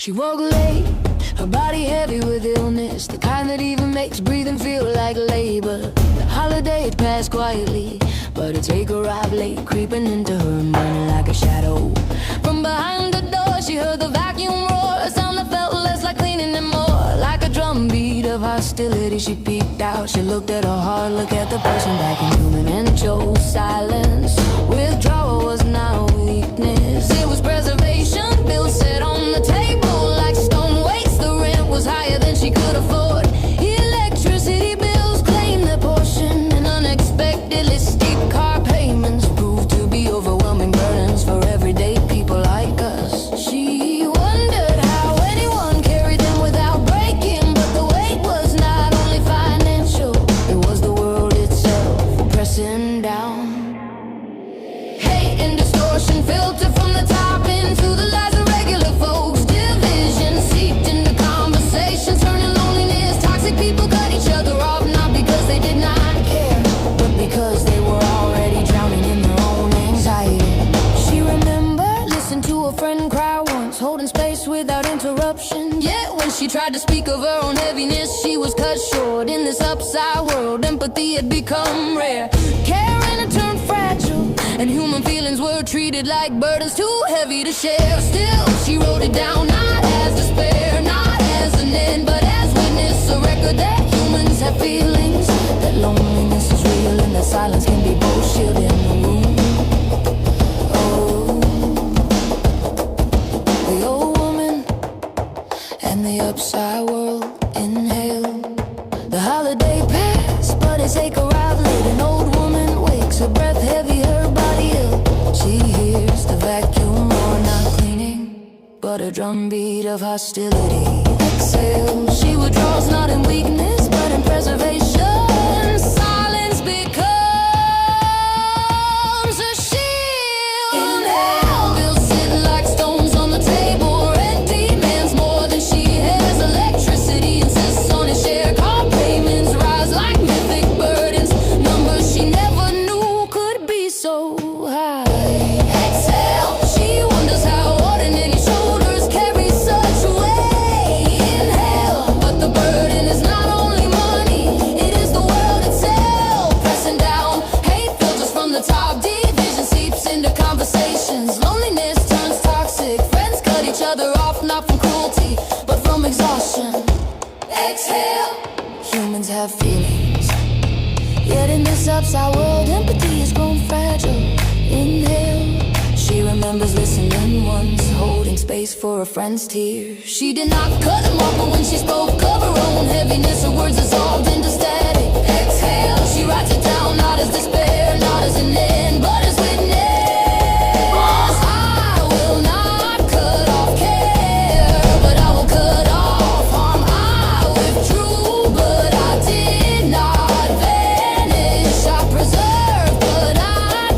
She woke late, her body heavy with illness, the kind that even makes breathing feel like labor. The holiday had passed quietly, but a take arrived late, creeping into her mind like a shadow. From behind the door she heard the vacuum roar, a sound that felt less like cleaning and more like a drumbeat of hostility. She peeked out, she looked at her heart, look at the person back in human, and chose silence. Withdrawal was now weakness, it was preservation. Bills set on the table like stone weights, the rent was higher than she could afford. Electricity bills claimed their portion, and unexpectedly steep car payments proved to be overwhelming burdens for everyday people like us. She wondered how anyone carried them without breaking, but the weight was not only financial, it was the world itself pressing down. Hate and distortion filtered from the top into the lives of regular folks. Division seeped into conversations, turning loneliness. Toxic people cut each other off, not because they did not care, but because they were already drowning in their own anxiety. She remembered listening to a friend cry once, holding space without interruption. Yet when she tried to speak of her own heaviness, she was cut short. In this upside world, empathy had become rare. Caring had turned fragile, and human feelings were treated like burdens too heavy to share. Still, she wrote it down, not as despair, not as an end, but as witness, a record that humans have feelings, that loneliness is real, and that silence can be both shield in the room. Oh, the old woman and the upside world inhale. The holiday passed, but its take arrived late. An old woman wakes, her breath heavy, her body ill. She hears the vacuum roar, not cleaning, but a drumbeat of hostility. Exhale, she withdraws not in weakness, but in preservation. Silence becomes a shield. Inhale, bills sit like stones on the table. Rent demands more than she has. Electricity insists on a share. Car payments rise like mythic burdens, numbers she never knew could be so high. Exhale, she wonders how ordinary shoulders carry such weight. Inhale, but the burden is not only money, it is the world itself pressing down. Hate filters from the top, division seeps into conversations. Loneliness turns toxic, friends cut each other off, not from cruelty, but from exhaustion. Exhale, humans have feelings, yet in this upside world, empathy has grown fragile. Inhale, she remembers listening once, holding space for a friend's tears. She did not cut them off, but when she spoke of her own heaviness, her words dissolved into static. Exhale, she writes it down, not as despair, not as an end, but as witness. I will not cut off care, but I will cut off harm. I withdrew, but I did not vanish. I preserved, but I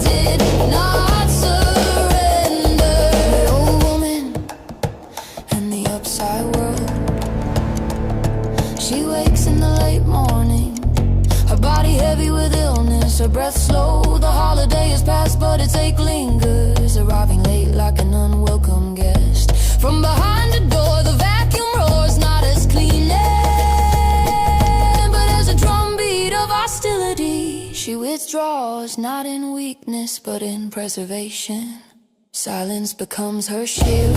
did not surrender. The old woman and the upside world. She wakes in the late morning, her body heavy with illness, her breath slow. The holiday has passed, but its ache lingers, arriving late like an unwelcome guest. From behind the door, the vacuum roars, not as clean, but as a drumbeat of hostility. She withdraws, not in weakness, but in preservation. Silence becomes her shield.